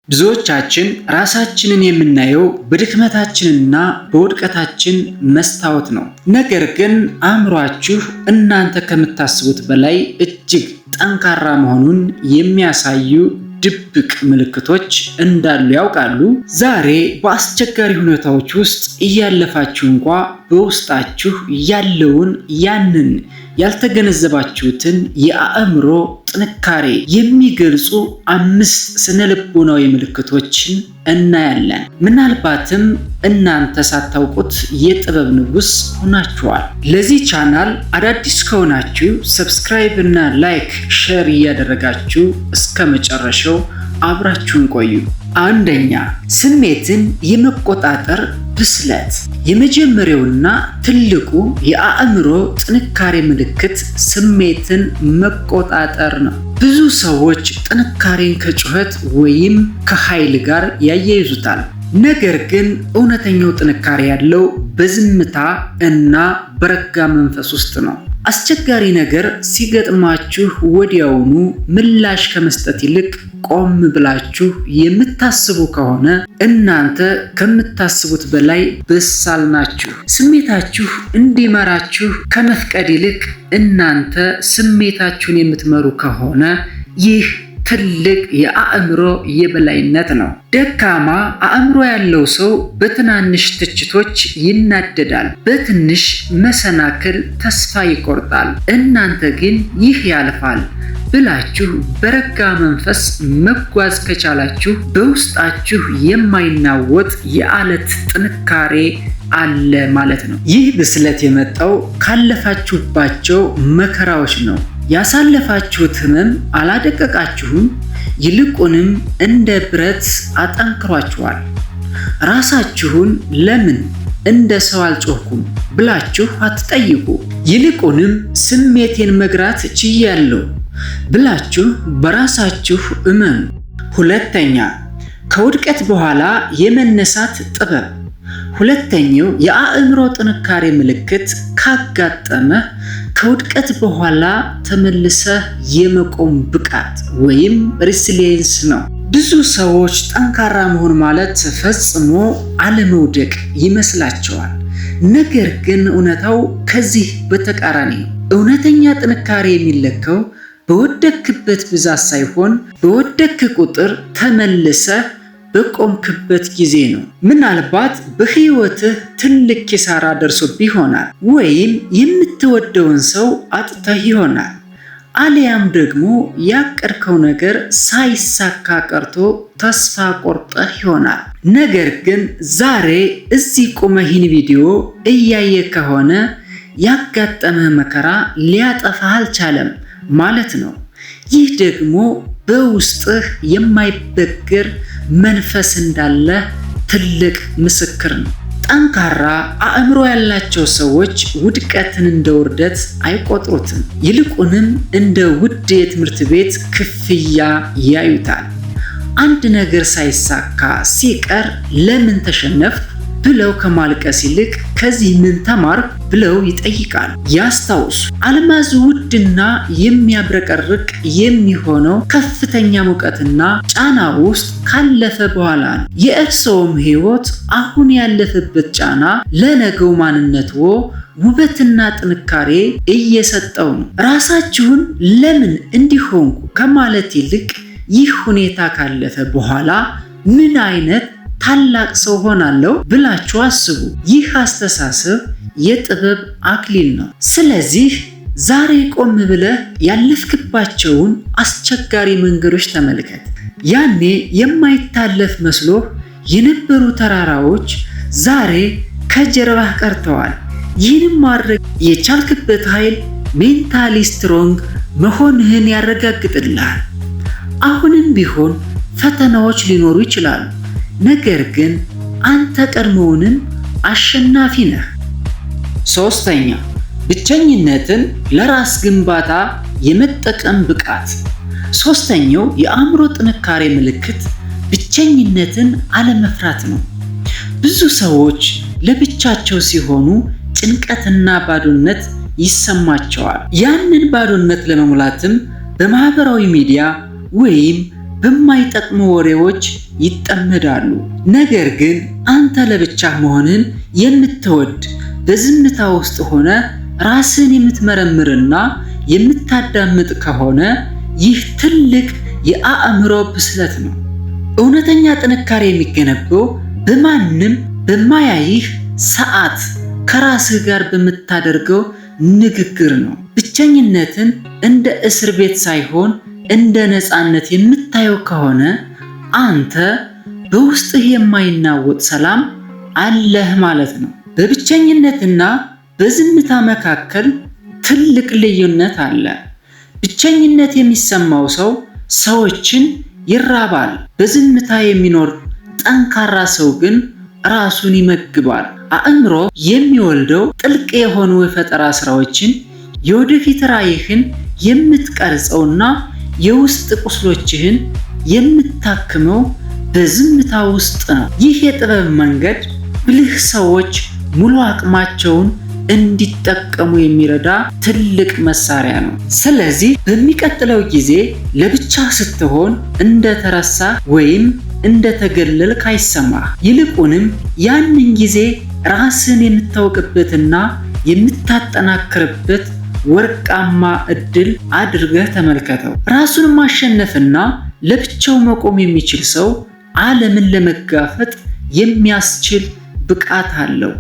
ብዙዎቻችን ራሳችንን የምናየው በድክመታችንና በውድቀታችን መስታወት ነው። ነገር ግን አእምሯችሁ እናንተ ከምታስቡት በላይ እጅግ ጠንካራ መሆኑን የሚያሳዩ ድብቅ ምልክቶች እንዳሉ ያውቃሉ? ዛሬ በአስቸጋሪ ሁኔታዎች ውስጥ እያለፋችሁ እንኳ በውስጣችሁ ያለውን ያንን ያልተገነዘባችሁትን የአእምሮ ጥንካሬ የሚገልጹ 5 ስነልቦናዊ ምልክቶችን እናያለን። ምናልባትም እናንተ ሳታውቁት የጥበብ ንጉስ ሆናችኋል። ለዚህ ቻናል አዳዲስ ከሆናችሁ ሰብስክራይብ እና ላይክ፣ ሼር እያደረጋችሁ እስከ መጨረሻው አብራችሁን ቆዩ። አንደኛ፣ ስሜትን የመቆጣጠር ብስለት። የመጀመሪያውና ትልቁ የአእምሮ ጥንካሬ ምልክት ስሜትን መቆጣጠር ነው። ብዙ ሰዎች ጥንካሬን ከጩኸት ወይም ከኃይል ጋር ያያይዙታል። ነገር ግን እውነተኛው ጥንካሬ ያለው በዝምታ እና በረጋ መንፈስ ውስጥ ነው። አስቸጋሪ ነገር ሲገጥማችሁ ወዲያውኑ ምላሽ ከመስጠት ይልቅ ቆም ብላችሁ የምታስቡ ከሆነ እናንተ ከምታስቡት በላይ በሳል ናችሁ። ስሜታችሁ እንዲመራችሁ ከመፍቀድ ይልቅ እናንተ ስሜታችሁን የምትመሩ ከሆነ ይህ ትልቅ የአእምሮ የበላይነት ነው። ደካማ አእምሮ ያለው ሰው በትናንሽ ትችቶች ይናደዳል፣ በትንሽ መሰናክል ተስፋ ይቆርጣል። እናንተ ግን ይህ ያልፋል ብላችሁ በረጋ መንፈስ መጓዝ ከቻላችሁ በውስጣችሁ የማይናወጥ የአለት ጥንካሬ አለ ማለት ነው። ይህ ብስለት የመጣው ካለፋችሁባቸው መከራዎች ነው። ያሳለፋችሁት ህመም አላደቀቃችሁም፣ ይልቁንም እንደ ብረት አጠንክሯችኋል። ራሳችሁን ለምን እንደ ሰው አልጮህኩም ብላችሁ አትጠይቁ። ይልቁንም ስሜቴን መግራት ችያለሁ ብላችሁ በራሳችሁ እመኑ። ሁለተኛ፣ ከውድቀት በኋላ የመነሳት ጥበብ። ሁለተኛው የአእምሮ ጥንካሬ ምልክት ካጋጠመህ ከውድቀት በኋላ ተመልሰህ የመቆም ብቃት ወይም ሬሲሊየንስ ነው። ብዙ ሰዎች ጠንካራ መሆን ማለት ፈጽሞ አለመውደቅ ይመስላቸዋል። ነገር ግን እውነታው ከዚህ በተቃራኒ ነው። እውነተኛ ጥንካሬ የሚለካው በወደክበት ብዛት ሳይሆን በወደክ ቁጥር ተመልሰህ በቆምክበት ጊዜ ነው። ምናልባት በህይወትህ ትልቅ ኪሳራ ደርሶብህ ይሆናል፣ ወይም የምትወደውን ሰው አጥተህ ይሆናል፣ አሊያም ደግሞ ያቀድከው ነገር ሳይሳካ ቀርቶ ተስፋ ቆርጠህ ይሆናል። ነገር ግን ዛሬ እዚህ ቆመህ ይህን ቪዲዮ እያየህ ከሆነ ያጋጠመህ መከራ ሊያጠፋህ አልቻለም ማለት ነው። ይህ ደግሞ በውስጥህ የማይበገር መንፈስ እንዳለ ትልቅ ምስክር ነው። ጠንካራ አእምሮ ያላቸው ሰዎች ውድቀትን እንደ ውርደት አይቆጥሩትም፣ ይልቁንም እንደ ውድ የትምህርት ቤት ክፍያ ያዩታል። አንድ ነገር ሳይሳካ ሲቀር ለምን ተሸነፍ ብለው ከማልቀስ ይልቅ ከዚህ ምን ተማርኩ ብለው ይጠይቃሉ። ያስታውሱ፣ አልማዝ ውድና የሚያብረቀርቅ የሚሆነው ከፍተኛ ሙቀትና ጫና ውስጥ ካለፈ በኋላ ነው። የእርስዎም ህይወት አሁን ያለፈበት ጫና ለነገው ማንነትዎ ውበትና ጥንካሬ እየሰጠው ነው። ራሳችሁን ለምን እንዲሆንኩ ከማለት ይልቅ ይህ ሁኔታ ካለፈ በኋላ ምን አይነት ታላቅ ሰው ሆናለሁ ብላችሁ አስቡ። ይህ አስተሳሰብ የጥበብ አክሊል ነው። ስለዚህ ዛሬ ቆም ብለህ ያለፍክባቸውን አስቸጋሪ መንገዶች ተመልከት። ያኔ የማይታለፍ መስሎህ የነበሩ ተራራዎች ዛሬ ከጀርባህ ቀርተዋል። ይህንም ማድረግ የቻልክበት ኃይል ሜንታሊ ስትሮንግ መሆንህን ያረጋግጥልሃል። አሁንም ቢሆን ፈተናዎች ሊኖሩ ይችላሉ፣ ነገር ግን አንተ ቀድሞውንም አሸናፊ ነህ። ሶስተኛ፣ ብቸኝነትን ለራስ ግንባታ የመጠቀም ብቃት። ሶስተኛው የአእምሮ ጥንካሬ ምልክት ብቸኝነትን አለመፍራት ነው። ብዙ ሰዎች ለብቻቸው ሲሆኑ ጭንቀትና ባዶነት ይሰማቸዋል። ያንን ባዶነት ለመሙላትም በማህበራዊ ሚዲያ ወይም በማይጠቅሙ ወሬዎች ይጠመዳሉ። ነገር ግን አንተ ለብቻህ መሆንን የምትወድ በዝምታ ውስጥ ሆነ ራስን የምትመረምርና የምታዳምጥ ከሆነ ይህ ትልቅ የአእምሮ ብስለት ነው። እውነተኛ ጥንካሬ የሚገነባው በማንም በማያይህ ሰዓት ከራስህ ጋር በምታደርገው ንግግር ነው። ብቸኝነትን እንደ እስር ቤት ሳይሆን እንደ ነፃነት የምታየው ከሆነ አንተ በውስጥህ የማይናወጥ ሰላም አለህ ማለት ነው። በብቸኝነትና በዝምታ መካከል ትልቅ ልዩነት አለ። ብቸኝነት የሚሰማው ሰው ሰዎችን ይራባል። በዝምታ የሚኖር ጠንካራ ሰው ግን ራሱን ይመግባል። አእምሮ የሚወልደው ጥልቅ የሆኑ የፈጠራ ስራዎችን፣ የወደፊት ራዕይህን የምትቀርጸውና የውስጥ ቁስሎችህን የምታክመው በዝምታ ውስጥ ነው። ይህ የጥበብ መንገድ ብልህ ሰዎች ሙሉ አቅማቸውን እንዲጠቀሙ የሚረዳ ትልቅ መሳሪያ ነው። ስለዚህ በሚቀጥለው ጊዜ ለብቻ ስትሆን እንደተረሳ ወይም እንደተገለልክ አይሰማህ። ይልቁንም ያንን ጊዜ ራስን የምታውቅበትና የምታጠናክርበት ወርቃማ እድል አድርገህ ተመልከተው። ራሱን ማሸነፍና ለብቻው መቆም የሚችል ሰው ዓለምን ለመጋፈጥ የሚያስችል ብቃት አለው።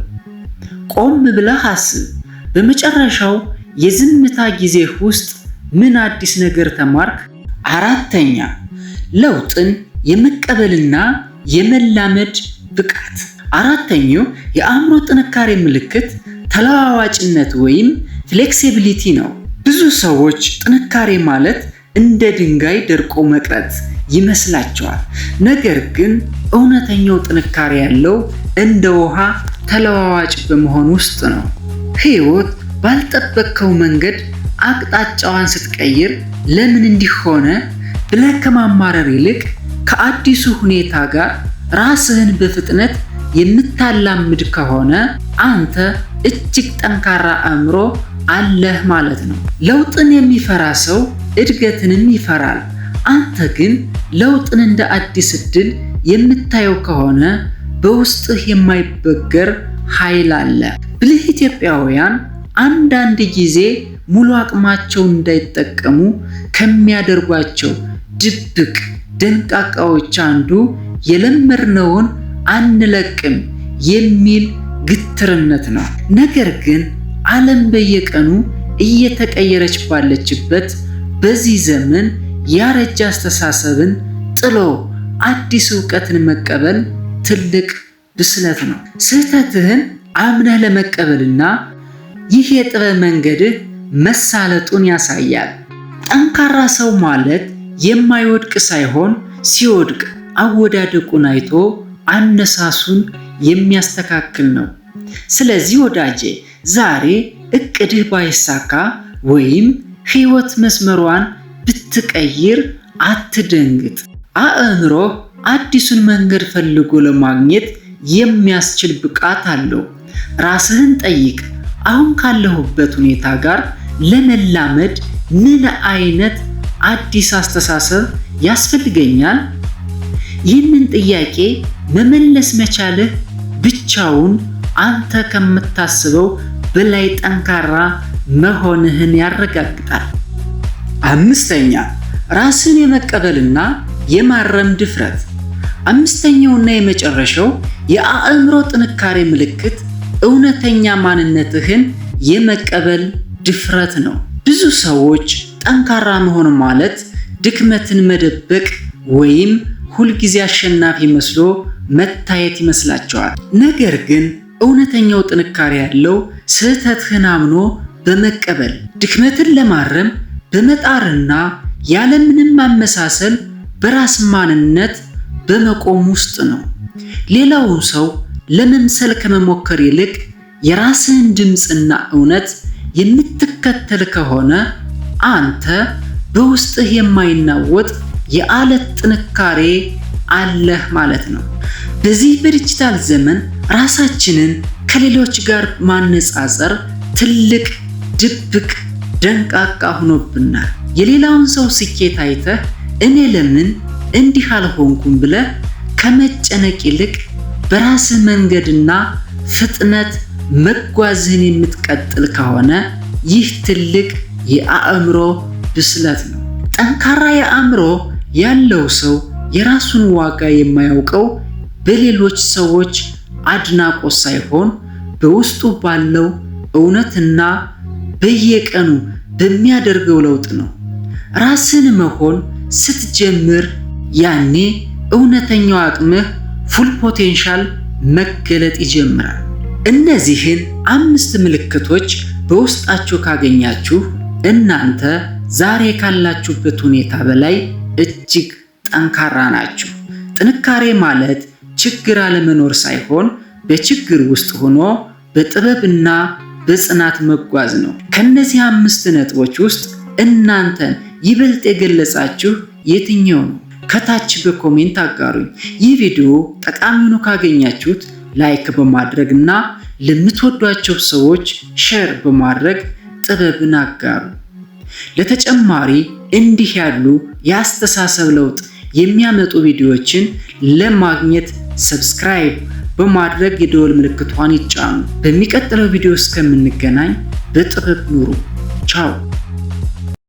ቆም ብለህ አስብ። በመጨረሻው የዝምታ ጊዜ ውስጥ ምን አዲስ ነገር ተማርክ? አራተኛ፣ ለውጥን የመቀበልና የመላመድ ብቃት። አራተኛው የአእምሮ ጥንካሬ ምልክት ተለዋዋጭነት ወይም ፍሌክሲቢሊቲ ነው። ብዙ ሰዎች ጥንካሬ ማለት እንደ ድንጋይ ደርቆ መቅረት ይመስላቸዋል። ነገር ግን እውነተኛው ጥንካሬ ያለው እንደ ውሃ ተለዋዋጭ በመሆን ውስጥ ነው። ሕይወት ባልጠበቅከው መንገድ አቅጣጫዋን ስትቀይር ለምን እንዲሆነ ብለህ ከማማረር ይልቅ ከአዲሱ ሁኔታ ጋር ራስህን በፍጥነት የምታላምድ ከሆነ አንተ እጅግ ጠንካራ አእምሮ አለህ ማለት ነው። ለውጥን የሚፈራ ሰው እድገትንም ይፈራል። አንተ ግን ለውጥን እንደ አዲስ እድል የምታየው ከሆነ በውስጥህ የማይበገር ኃይል አለ። ብልህ ኢትዮጵያውያን አንዳንድ ጊዜ ሙሉ አቅማቸውን እንዳይጠቀሙ ከሚያደርጓቸው ድብቅ ደንቃቃዎች አንዱ የለመድነውን አንለቅም የሚል ግትርነት ነው። ነገር ግን ዓለም በየቀኑ እየተቀየረች ባለችበት በዚህ ዘመን ያረጀ አስተሳሰብን ጥሎ አዲስ ዕውቀትን መቀበል ትልቅ ብስለት ነው። ስህተትህን አምነህ ለመቀበልና ይህ የጥበብ መንገድህ መሳለጡን ያሳያል። ጠንካራ ሰው ማለት የማይወድቅ ሳይሆን ሲወድቅ አወዳደቁን አይቶ አነሳሱን የሚያስተካክል ነው። ስለዚህ ወዳጄ ዛሬ እቅድህ ባይሳካ ወይም ሕይወት መስመሯን ብትቀይር አትደንግጥ። አእምሮህ አዲሱን መንገድ ፈልጎ ለማግኘት የሚያስችል ብቃት አለው። ራስህን ጠይቅ። አሁን ካለሁበት ሁኔታ ጋር ለመላመድ ምን አይነት አዲስ አስተሳሰብ ያስፈልገኛል? ይህንን ጥያቄ መመለስ መቻልህ ብቻውን አንተ ከምታስበው በላይ ጠንካራ መሆንህን ያረጋግጣል። አምስተኛ፣ ራስን የመቀበልና የማረም ድፍረት። አምስተኛውና የመጨረሻው የአእምሮ ጥንካሬ ምልክት እውነተኛ ማንነትህን የመቀበል ድፍረት ነው። ብዙ ሰዎች ጠንካራ መሆን ማለት ድክመትን መደበቅ ወይም ሁልጊዜ አሸናፊ መስሎ መታየት ይመስላቸዋል። ነገር ግን እውነተኛው ጥንካሬ ያለው ስህተትህን አምኖ በመቀበል ድክመትን ለማረም በመጣርና ያለምንም ማመሳሰል በራስ ማንነት በመቆም ውስጥ ነው። ሌላውን ሰው ለመምሰል ከመሞከር ይልቅ የራስህን ድምፅና እውነት የምትከተል ከሆነ አንተ በውስጥህ የማይናወጥ የአለት ጥንካሬ አለህ ማለት ነው። በዚህ በዲጂታል ዘመን ራሳችንን ከሌሎች ጋር ማነጻጸር ትልቅ ድብቅ ደንቃቃ ሆኖብናል። የሌላውን ሰው ስኬት አይተህ እኔ ለምን እንዲህ አልሆንኩም ብለህ ከመጨነቅ ይልቅ በራስህ መንገድና ፍጥነት መጓዝህን የምትቀጥል ከሆነ ይህ ትልቅ የአእምሮ ብስለት ነው። ጠንካራ የአእምሮ ያለው ሰው የራሱን ዋጋ የማያውቀው በሌሎች ሰዎች አድናቆት ሳይሆን በውስጡ ባለው እውነትና በየቀኑ በሚያደርገው ለውጥ ነው። ራስን መሆን ስትጀምር ያኔ እውነተኛው አቅምህ ፉል ፖቴንሻል መገለጥ ይጀምራል። እነዚህን 5 ምልክቶች በውስጣችሁ ካገኛችሁ እናንተ ዛሬ ካላችሁበት ሁኔታ በላይ እጅግ ጠንካራ ናችሁ። ጥንካሬ ማለት ችግር አለመኖር ሳይሆን በችግር ውስጥ ሆኖ በጥበብና በጽናት መጓዝ ነው። ከነዚህ 5 ነጥቦች ውስጥ እናንተን ይበልጥ የገለጻችሁ የትኛው ነው? ከታች በኮሜንት አጋሩኝ። ይህ ቪዲዮ ጠቃሚ ሆኖ ካገኛችሁት ላይክ በማድረግና ለምትወዷቸው ሰዎች ሼር በማድረግ ጥበብን አጋሩ። ለተጨማሪ እንዲህ ያሉ የአስተሳሰብ ለውጥ የሚያመጡ ቪዲዮዎችን ለማግኘት ሰብስክራይብ በማድረግ የደወል ምልክቷን ይጫኑ። በሚቀጥለው ቪዲዮ እስከምንገናኝ በጥበብ ኑሩ። ቻው።